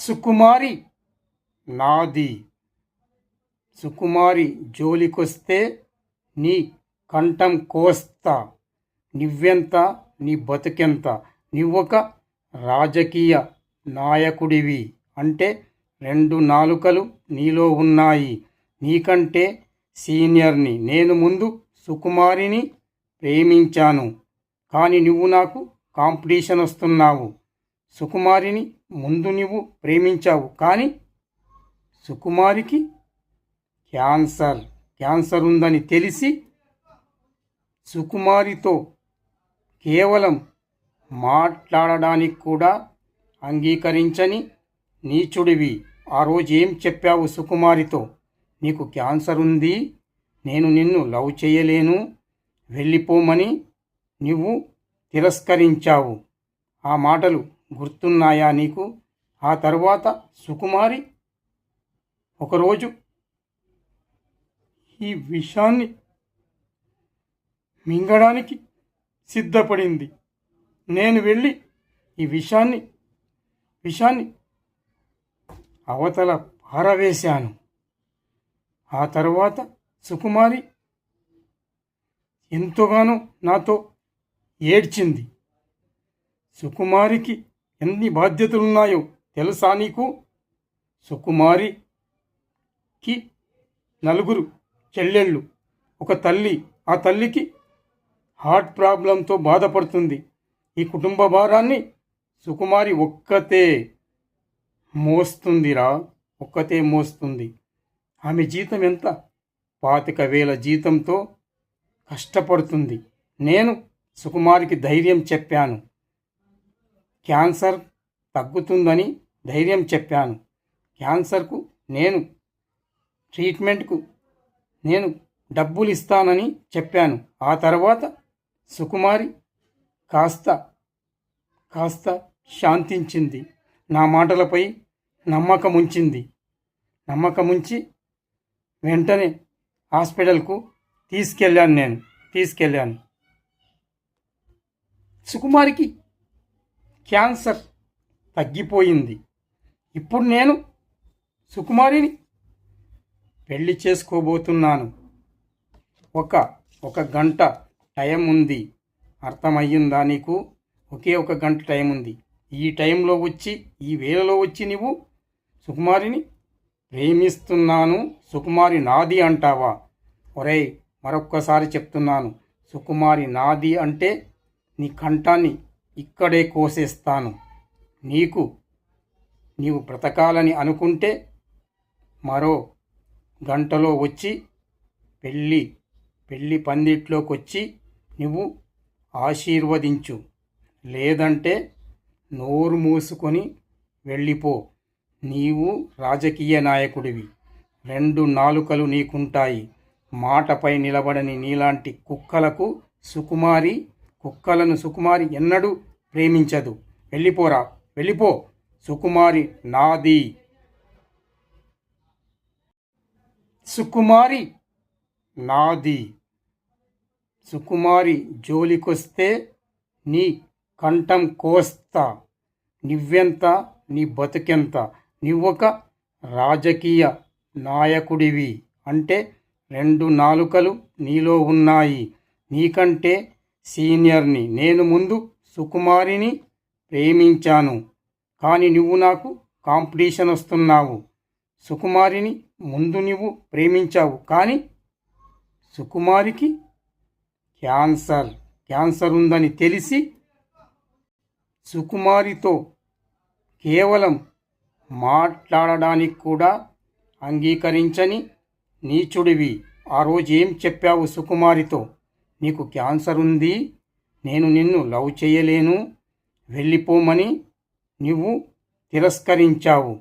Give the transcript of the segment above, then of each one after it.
సుకుమారి నాది. సుకుమారి జోలికొస్తే నీ కంఠం కోస్తా. నువ్వెంత, నీ బతుకెంత? నువ్వొక రాజకీయ నాయకుడివి అంటే 2 నాలుకలు నీలో ఉన్నాయి. నీకంటే సీనియర్ని. నేను ముందు సుకుమారిని ప్రేమించాను, కానీ నువ్వు నాకు కాంపిటీషన్ వస్తున్నావు. సుకుమారిని ముందు నువ్వు ప్రేమించావు, కానీ సుకుమారికి క్యాన్సర్ ఉందని తెలిసి సుకుమారితో కేవలం మాట్లాడడానికి కూడా అంగీకరించని నీచుడివి. ఆ రోజు ఏం చెప్పావు సుకుమారితో? నీకు క్యాన్సర్ ఉంది, నేను నిన్ను లవ్ చేయలేను, వెళ్ళిపోమని నువ్వు తిరస్కరించావు. ఆ మాటలు గుర్తున్నాయా నీకు? ఆ తర్వాత సుకుమారి ఒకరోజు ఈ విషాన్ని మింగడానికి సిద్ధపడింది. నేను వెళ్ళి ఈ విషాన్ని అవతల పారవేశాను. ఆ తర్వాత సుకుమారి ఎంతగానో నాతో ఏడ్చింది. సుకుమారికి ఎన్ని బాధ్యతలున్నాయో తెలుసా నీకు? సుకుమారికి 4 చెల్లెళ్ళు, ఒక తల్లి. ఆ తల్లికి హార్ట్ ప్రాబ్లంతో బాధపడుతుంది. ఈ కుటుంబ భారాన్ని సుకుమారి ఒక్కతే మోస్తుంది. ఆమె జీతం ఎంత? 25,000 జీతంతో కష్టపడుతుంది. నేను సుకుమారికి ధైర్యం చెప్పాను. క్యాన్సర్ తగ్గుతుందని ధైర్యం చెప్పాను. క్యాన్సర్కు ట్రీట్మెంట్కు నేను డబ్బులు ఇస్తానని చెప్పాను. ఆ తర్వాత సుకుమారి కాస్త శాంతించింది. నా మాటలపై నమ్మకముంచి వెంటనే హాస్పిటల్కు తీసుకెళ్ళాను. సుకుమారికి క్యాన్సర్ తగ్గిపోయింది. ఇప్పుడు నేను సుకుమారిని పెళ్లి చేసుకోబోతున్నాను. ఒక గంట టైం ఉంది. అర్థమయ్యిందా నీకు? ఒకే 1 గంట టైం ఉంది. ఈ టైంలో వచ్చి, ఈ వేళలో వచ్చి నువ్వు సుకుమారిని ప్రేమిస్తున్నాను, సుకుమారి నాది అంటావా? ఒరేయ్, మరొక్కసారి చెప్తున్నాను, సుకుమారి నాది అంటే నీ కంఠాన్ని ఇక్కడే కోసేస్తాను. నీవు బ్రతకాలని అనుకుంటే మరో గంటలో వచ్చి పెళ్ళి పందిట్లోకి వచ్చి నువ్వు ఆశీర్వదించు. లేదంటే నోరు మూసుకొని వెళ్ళిపో. నీవు రాజకీయ నాయకుడివి, 2 నాలుకలు నీకుంటాయి. మాటపై నిలబడని నీలాంటి కుక్కలను సుకుమారి ఎన్నడూ ప్రేమించదు. వెళ్ళిపో. సుకుమారి నాది. సుకుమారి నాది. సుకుమారి జోలికొస్తే నీ కంఠం కోస్తా. నువ్వెంత, నీ బతుకెంత? నువ్వొక రాజకీయ నాయకుడివి అంటే 2 నాలుకలు నీలో ఉన్నాయి. నీకంటే సీనియర్ని. నేను ముందు సుకుమారిని ప్రేమించాను, కానీ నువ్వు నాకు కాంపిటీషన్ వస్తున్నావు. సుకుమారిని ముందు నువ్వు ప్రేమించావు, కానీ సుకుమారికి క్యాన్సర్ ఉందని తెలిసి సుకుమారితో కేవలం మాట్లాడడానికి కూడా అంగీకరించని నీచుడివి. ఆ రోజు ఏం చెప్పావు సుకుమారితో? నీకు క్యాన్సర్ ఉంది, నేను నిన్ను లవ్ చేయలేను, వెళ్ళిపోమని నువ్వు తిరస్కరించావు.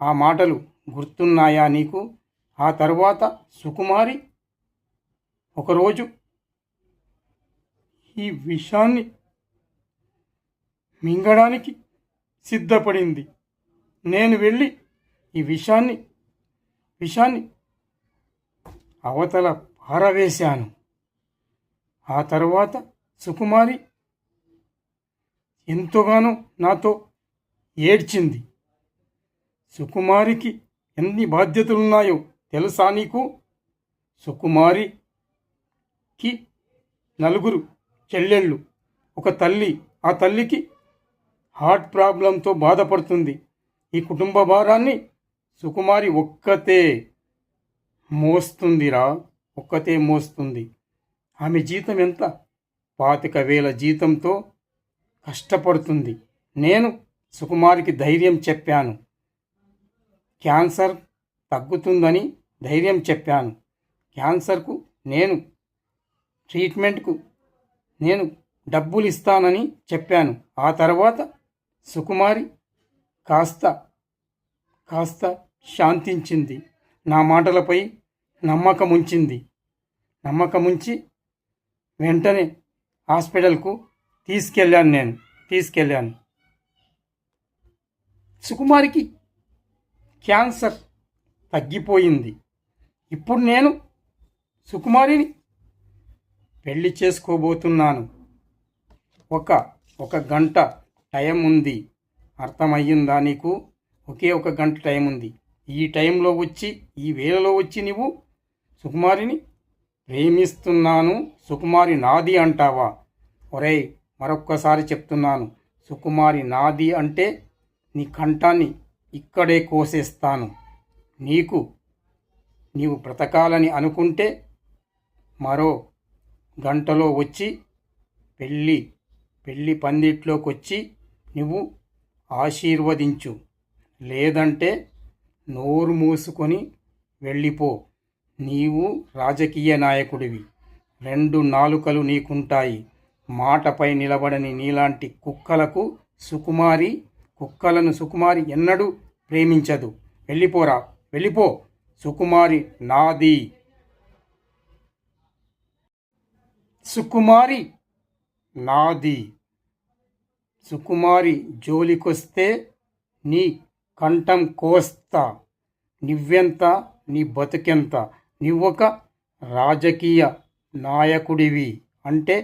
ఆ మాటలు గుర్తున్నాయా నీకు? ఆ తర్వాత సుకుమారి ఒకరోజు ఈ విషాన్ని మింగడానికి సిద్ధపడింది. నేను వెళ్ళి ఈ విషాన్ని అవతల పారవేశాను. ఆ తర్వాత సుకుమారి ఎంతగానో నాతో ఏడ్చింది. సుకుమారికి ఎన్ని బాధ్యతలున్నాయో తెలుసా నీకు? సుకుమారికి నలుగురు చెల్లెళ్ళు, ఒక తల్లి. ఆ తల్లికి హార్ట్ ప్రాబ్లంతో బాధపడుతుంది. ఈ కుటుంబ భారాన్ని సుకుమారి ఒక్కతే మోస్తుందిరా, ఒక్కతే మోస్తుంది. ఆమె జీతం ఎంత? 25,000 జీతంతో కష్టపడుతుంది. నేను సుకుమారికి ధైర్యం చెప్పాను. క్యాన్సర్ తగ్గుతుందని ధైర్యం చెప్పాను. క్యాన్సర్కు ట్రీట్మెంట్కు నేను డబ్బులు ఇస్తానని చెప్పాను. ఆ తర్వాత సుకుమారి కాస్త శాంతించింది. నా మాటలపై నమ్మకముంచి వెంటనే హాస్పిటల్కు తీసుకెళ్ళాను. సుకుమారికి క్యాన్సర్ తగ్గిపోయింది. ఇప్పుడు నేను సుకుమారిని పెళ్లి చేసుకోబోతున్నాను. ఒక గంట టైం ఉంది. అర్థమయ్యిందా నీకు? ఒకే ఒక గంట టైం ఉంది. ఈ టైంలో వచ్చి, ఈ వేళలో వచ్చి నువ్వు సుకుమారిని ప్రేమిస్తున్నాను, సుకుమారి నాది అంటావా? ఒరేయ్, మరొక్కసారి చెప్తున్నాను, సుకుమారి నాది అంటే నీ కంఠాన్ని ఇక్కడే కోసేస్తాను. నీవు బ్రతకాలని అనుకుంటే మరో గంటలో వచ్చి పెళ్ళి పందిట్లోకి వచ్చి నువ్వు ఆశీర్వదించు. లేదంటే నోరు మూసుకొని వెళ్ళిపో. నీవు రాజకీయ నాయకుడివి, 2 నాలుకలు నీకుంటాయి. మాటపై నిలబడని నీలాంటి కుక్కలను సుకుమారి ఎన్నడూ ప్రేమించదు. వెళ్ళిపో. సుకుమారి నాది. సుకుమారి నాది. సుకుమారి జోలికొస్తే నీ కంఠం కోస్తా. నువ్వెంత, నీ బతుకెంత? నువ్వొక రాజకీయ నాయకుడివి అంటే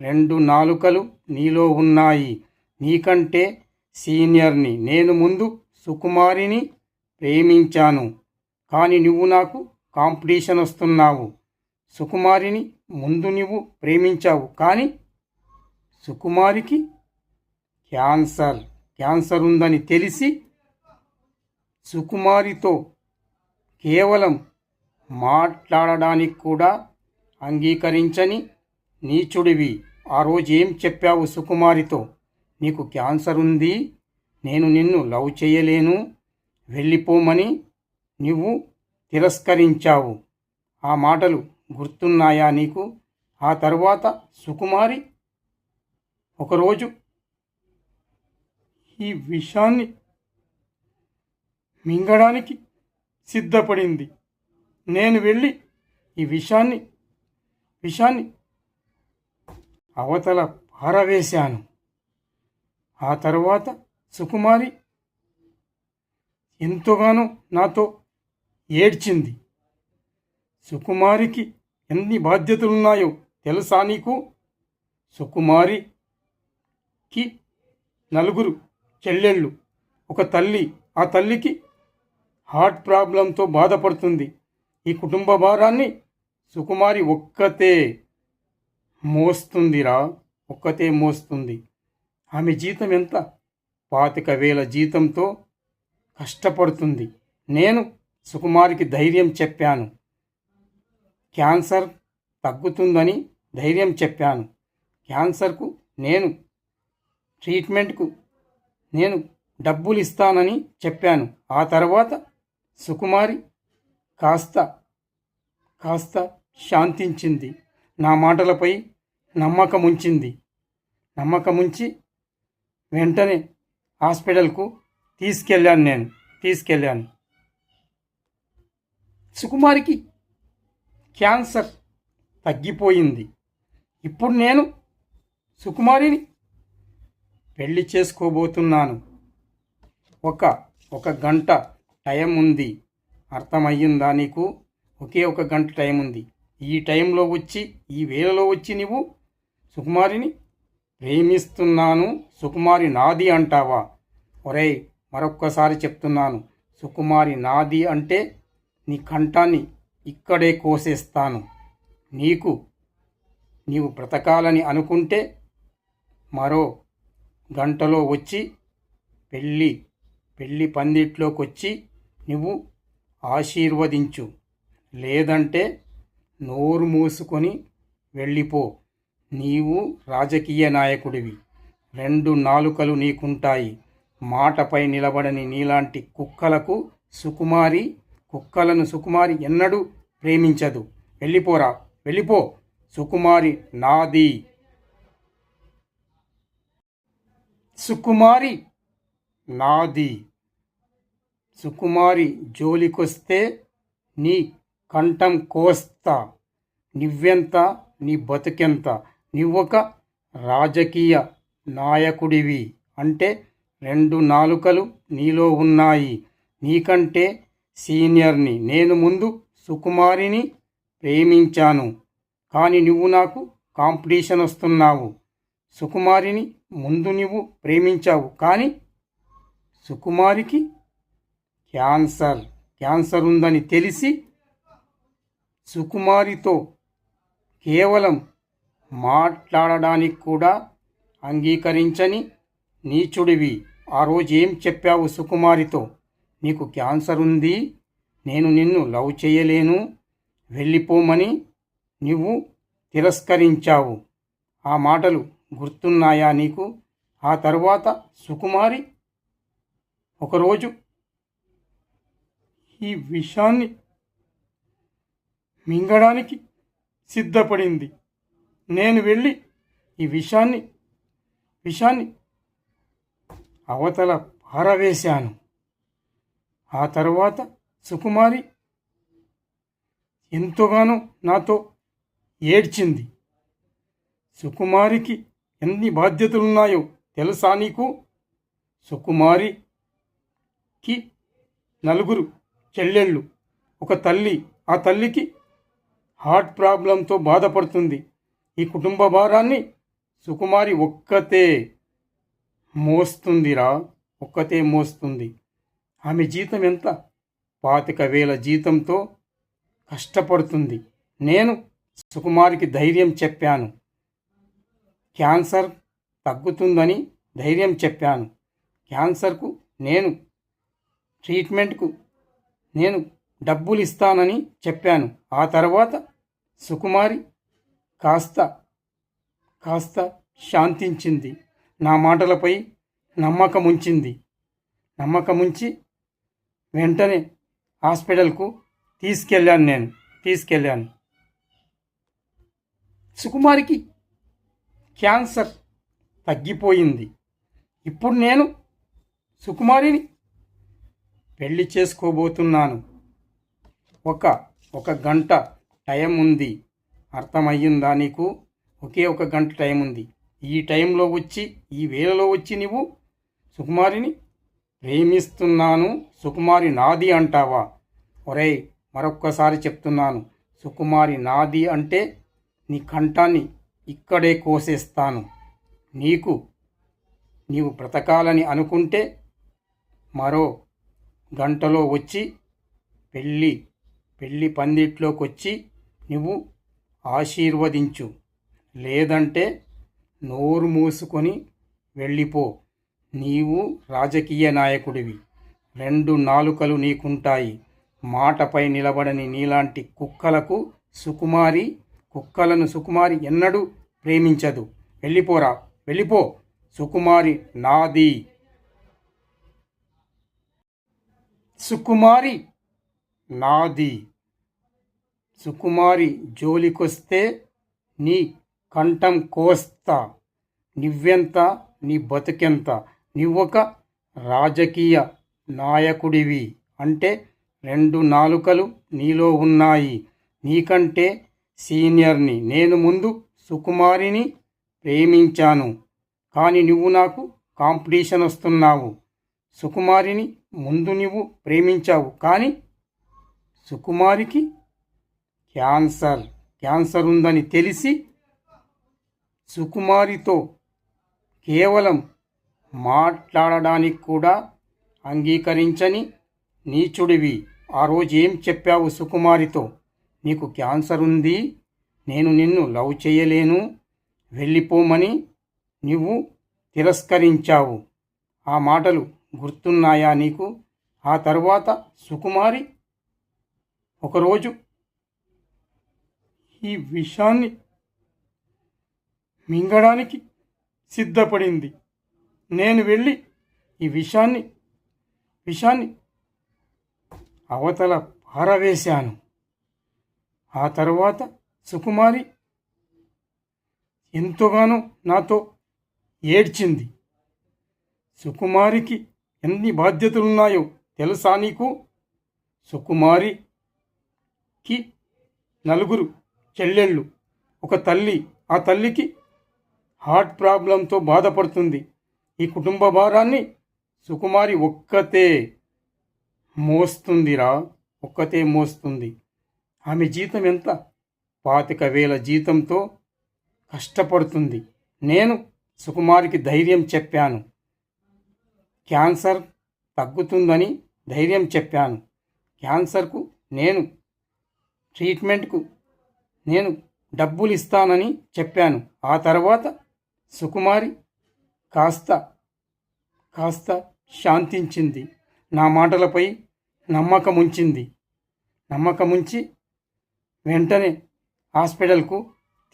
2 నాలుకలు నీలో ఉన్నాయి. నీకంటే సీనియర్ని. నేను ముందు సుకుమారిని ప్రేమించాను, కానీ నువ్వు నాకు కాంపిటీషన్ వస్తున్నావు. సుకుమారిని ముందు నువ్వు ప్రేమించావు, కానీ సుకుమారికి క్యాన్సర్ ఉందని తెలిసి సుకుమారితో కేవలం మాట్లాడడానికి కూడా అంగీకరించని నీచుడివి. ఆ రోజు ఏం చెప్పావు సుకుమారితో? నీకు క్యాన్సర్ ఉంది, నేను నిన్ను లవ్ చేయలేను, వెళ్ళిపోమని నువ్వు తిరస్కరించావు. ఆ మాటలు గుర్తున్నాయా నీకు? ఆ తర్వాత సుకుమారి ఒకరోజు ఈ విషాన్ని మింగడానికి సిద్ధపడింది. నేను వెళ్ళి ఈ విషాన్ని అవతల పారవేశాను. ఆ తర్వాత సుకుమారి ఎంతగానో నాతో ఏడ్చింది. సుకుమారికి ఎన్ని బాధ్యతలున్నాయో తెలుసా నీకు? సుకుమారికి నలుగురు చెల్లెళ్ళు, ఒక తల్లి. ఆ తల్లికి హార్ట్ ప్రాబ్లంతో బాధపడుతుంది. ఈ కుటుంబ భారాన్ని సుకుమారి ఒక్కతే మోస్తుంది. ఆమె జీతం ఎంత? 25,000 జీతంతో కష్టపడుతుంది. నేను సుకుమారికి ధైర్యం చెప్పాను. క్యాన్సర్ తగ్గుతుందని ధైర్యం చెప్పాను. క్యాన్సర్కు ట్రీట్మెంట్కు నేను డబ్బులు ఇస్తానని చెప్పాను. ఆ తర్వాత సుకుమారి కాస్త శాంతించింది. నా మాటలపై నమ్మకముంచి వెంటనే హాస్పిటల్కు తీసుకెళ్ళాను. సుకుమారికి క్యాన్సర్ తగ్గిపోయింది. ఇప్పుడు నేను సుకుమారిని పెళ్లి చేసుకోబోతున్నాను. ఒక గంట టైం ఉంది. అర్థమయ్యిందా నీకు? ఒకే ఒక గంట టైం ఉంది. ఈ టైంలో వచ్చి, ఈ వేళలో వచ్చి నువ్వు సుకుమారిని ప్రేమిస్తున్నాను, సుకుమారి నాది అంటావా? ఒరేయ్, మరొక్కసారి చెప్తున్నాను, సుకుమారి నాది అంటే నీ కంఠాన్ని ఇక్కడే కోసేస్తాను. నీవు బ్రతకాలని అనుకుంటే మరో గంటలో వచ్చి పెళ్ళి పందిట్లోకొచ్చి నువ్వు ఆశీర్వదించు. లేదంటే నోరు మూసుకొని వెళ్ళిపో. నీవు రాజకీయ నాయకుడివి, 2 నాలుకలు నీకుంటాయి. మాటపై నిలబడని నీలాంటి కుక్కలను సుకుమారి ఎన్నడూ ప్రేమించదు. వెళ్ళిపో. సుకుమారి నాది. సుకుమారి నాది. సుకుమారి జోలికొస్తే నీ కంఠం కోస్తా. నువ్వెంత, నీ బతుకెంత? నువ్వొక రాజకీయ నాయకుడివి అంటే 2 నాలుకలు నీలో ఉన్నాయి. నీకంటే సీనియర్ని. నేను ముందు సుకుమారిని ప్రేమించాను, కానీ నువ్వు నాకు కాంపిటీషన్ వస్తున్నావు. సుకుమారిని ముందు నువ్వు ప్రేమించావు, కానీ సుకుమారికి క్యాన్సర్ ఉందని తెలిసి సుకుమారితో కేవలం మాట్లాడడానికి కూడా అంగీకరించని నీచుడివి. ఆ రోజు ఏం చెప్పావు సుకుమారితో? నీకు క్యాన్సర్ ఉంది, నేను నిన్ను లవ్ చేయలేను, వెళ్ళిపోమని నువ్వు తిరస్కరించావు. ఆ మాటలు గుర్తున్నాయా నీకు? ఆ తర్వాత సుకుమారి ఒకరోజు ఈ విషాన్ని మింగడానికి సిద్ధపడింది. నేను వెళ్ళి ఈ విషాన్ని అవతల పారవేశాను. ఆ తర్వాత సుకుమారి ఎంతగానో నాతో ఏడ్చింది. సుకుమారికి ఎన్ని బాధ్యతలున్నాయో తెలుసా నీకు? సుకుమారికి 4 చెల్లెళ్ళు, ఒక తల్లి. ఆ తల్లికి హార్ట్ ప్రాబ్లంతో బాధపడుతుంది. ఈ కుటుంబ భారాన్ని సుకుమారి ఒక్కతే మోస్తుంది. ఆమె జీతం ఎంత? 25,000 జీతంతో కష్టపడుతుంది. నేను సుకుమారికి ధైర్యం చెప్పాను. క్యాన్సర్ తగ్గుతుందని ధైర్యం చెప్పాను. క్యాన్సర్కు ట్రీట్మెంట్కు నేను డబ్బులు ఇస్తానని చెప్పాను. ఆ తర్వాత సుకుమారి కాస్త శాంతించింది. నా మాటలపై నమ్మకముంచి వెంటనే హాస్పిటల్కు తీసుకెళ్ళాను. సుకుమారికి క్యాన్సర్ తగ్గిపోయింది. ఇప్పుడు నేను సుకుమారిని పెళ్లి చేసుకోబోతున్నాను. ఒక గంట టైం ఉంది. అర్థమయ్యిందా నీకు? ఒకే 1 గంట టైం ఉంది. ఈ టైంలో వచ్చి, ఈ వేళలో వచ్చి నువ్వు సుకుమారిని ప్రేమిస్తున్నాను, సుకుమారి నాది అంటావా? ఒరేయ్, మరొక్కసారి చెప్తున్నాను, సుకుమారి నాది అంటే నీ కంఠాన్ని ఇక్కడే కోసేస్తాను. నీవు బ్రతకాలని అనుకుంటే మరో గంటలో వచ్చి పెళ్ళి పందిట్లోకొచ్చి నువ్వు ఆశీర్వదించు. లేదంటే నోరు మూసుకొని వెళ్ళిపో. నీవు రాజకీయ నాయకుడివి, 2 నాలుకలు నీకుంటాయి. మాటపై నిలబడని నీలాంటి కుక్కలను సుకుమారి ఎన్నడూ ప్రేమించదు. వెళ్ళిపో. సుకుమారి నాది. సుకుమారి నాది. సుకుమారి జోలికొస్తే నీ కంఠం కోస్తా. నువ్వెంత, నీ బతుకెంత? నువ్వొక రాజకీయ నాయకుడివి అంటే 2 నాలుకలు నీలో ఉన్నాయి. నీకంటే సీనియర్ని. నేను ముందు సుకుమారిని ప్రేమించాను, కానీ నువ్వు నాకు కాంపిటీషన్ వస్తున్నావు. సుకుమారిని ముందు నువ్వు ప్రేమించావు, కానీ సుకుమారికి క్యాన్సర్ ఉందని తెలిసి సుకుమారితో కేవలం మాట్లాడడానికి కూడా అంగీకరించని నీచుడివి. ఆ రోజు ఏం చెప్పావు సుకుమారితో? నీకు క్యాన్సర్ ఉంది, నేను నిన్ను లవ్ చేయలేను, వెళ్ళిపోమని నువ్వు తిరస్కరించావు. ఆ మాటలు గుర్తున్నాయా నీకు? ఆ తర్వాత సుకుమారి ఒకరోజు ఈ విషాన్ని మింగడానికి సిద్ధపడింది. నేను వెళ్ళి ఈ విషాన్ని అవతల పారవేశాను. ఆ తర్వాత సుకుమారి ఎంతగానో నాతో ఏడ్చింది. సుకుమారికి ఎన్ని బాధ్యతలున్నాయో తెలుసా నీకు? సుకుమారికి 4 చెల్లెళ్ళు, ఒక తల్లి. ఆ తల్లికి హార్ట్ ప్రాబ్లంతో బాధపడుతుంది. ఈ కుటుంబ భారాన్ని సుకుమారి ఒక్కతే మోస్తుందిరా, ఒక్కతే మోస్తుంది. ఆమె జీతం ఎంత? 25,000 జీతంతో కష్టపడుతుంది. నేను సుకుమారికి ధైర్యం చెప్పాను. క్యాన్సర్ తగ్గుతుందని ధైర్యం చెప్పాను. క్యాన్సర్కు నేను ట్రీట్మెంట్కు నేను డబ్బులు ఇస్తానని చెప్పాను. ఆ తర్వాత సుకుమారి కాస్త శాంతించింది. నా మాటలపై నమ్మకముంచి వెంటనే హాస్పిటల్కు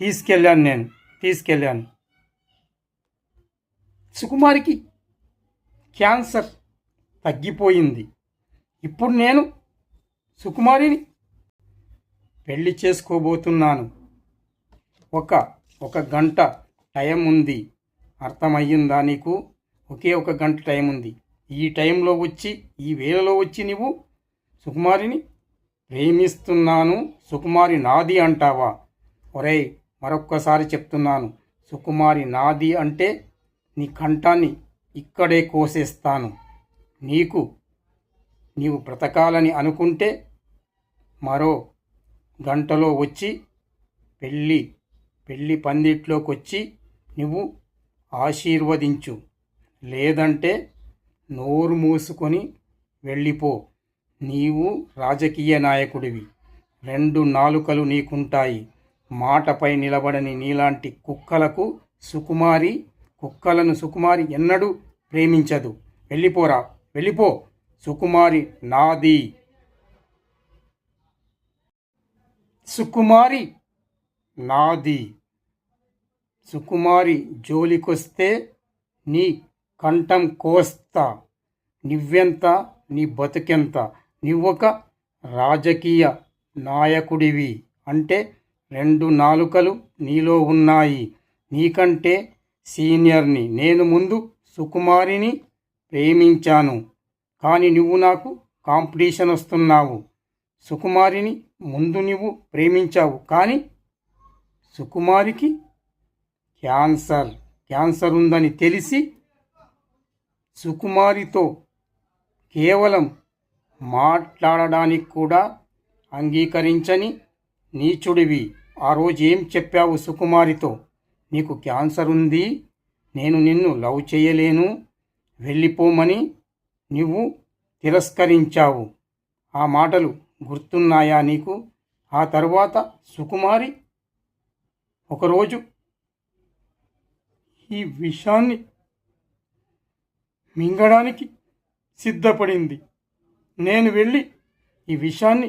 తీసుకెళ్ళాను. సుకుమారికి క్యాన్సర్ తగ్గిపోయింది. ఇప్పుడు నేను సుకుమారిని పెళ్లి చేసుకోబోతున్నాను. ఒక గంట టైం ఉంది. అర్థమయ్యిందా నీకు? ఒకే ఒక గంట టైం ఉంది. ఈ టైంలో వచ్చి, ఈ వేళలో వచ్చి నువ్వు సుకుమారిని ప్రేమిస్తున్నాను, సుకుమారి నాది అంటావా? ఒరేయ్, మరొక్కసారి చెప్తున్నాను, సుకుమారి నాది అంటే నీ కంఠాన్ని ఇక్కడే కోసేస్తాను. నీవు బ్రతకాలని అనుకుంటే మరో గంటలో వచ్చి పెళ్ళి పందిట్లోకి వచ్చి నువ్వు ఆశీర్వదించు. లేదంటే నోరు మూసుకొని వెళ్ళిపో. నీవు రాజకీయ నాయకుడివి, 2 నాలుకలు నీకుంటాయి. మాటపై నిలబడని నీలాంటి కుక్కలను సుకుమారి ఎన్నడూ ప్రేమించదు. వెళ్ళిపో. సుకుమారి నాది. సుకుమారి జోలికొస్తే నీ కంఠం కోస్తా. నువ్వెంత, నీ బతుకెంత? నువ్వొక రాజకీయ నాయకుడివి అంటే 2 నాలుకలు నీలో ఉన్నాయి. నీకంటే సీనియర్ని. నేను ముందు సుకుమారిని ప్రేమించాను, కానీ నువ్వు నాకు కాంపిటీషన్ వస్తున్నావు. సుకుమారిని ముందు నువ్వు ప్రేమించావు, కానీ సుకుమారికి క్యాన్సర్ ఉందని తెలిసి సుకుమారితో కేవలం మాట్లాడడానికి కూడా అంగీకరించని నీచుడివి. ఆ రోజు ఏం చెప్పావు సుకుమారితో? నీకు క్యాన్సర్ ఉంది, నేను నిన్ను లవ్ చేయలేను, వెళ్ళిపోమని నువ్వు తిరస్కరించావు. ఆ మాటలు గుర్తున్నాయా నీకు? ఆ తర్వాత సుకుమారి ఒకరోజు ఈ విషాన్ని మింగడానికి సిద్ధపడింది. నేను వెళ్ళి ఈ విషాన్ని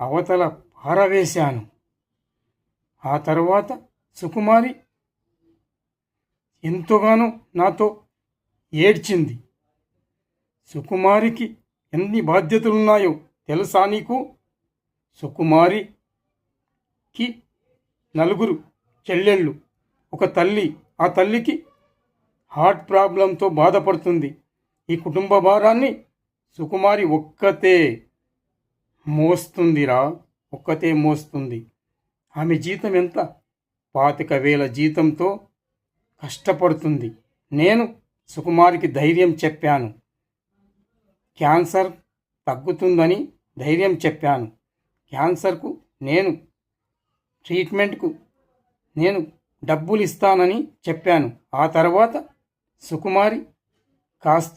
అవతల పారవేశాను. ఆ తర్వాత సుకుమారి ఎంతగానో నాతో ఏడ్చింది. సుకుమారికి ఎన్ని బాధ్యతలున్నాయో తెలుసా నీకు? సుకుమారికి 4 చెల్లెళ్ళు, ఒక తల్లి. ఆ తల్లికి హార్ట్ ప్రాబ్లంతో బాధపడుతుంది. ఈ కుటుంబ భారాన్ని సుకుమారి ఒక్కతే మోస్తుందిరా, ఒక్కతే మోస్తుంది. ఆమె జీతం ఎంత? 25,000 జీతంతో కష్టపడుతుంది. నేను సుకుమారికి ధైర్యం చెప్పాను. క్యాన్సర్ తగ్గుతుందని ధైర్యం చెప్పాను. క్యాన్సర్కు నేను ట్రీట్మెంట్కు నేను డబ్బులు ఇస్తానని చెప్పాను. ఆ తర్వాత సుకుమారి కాస్త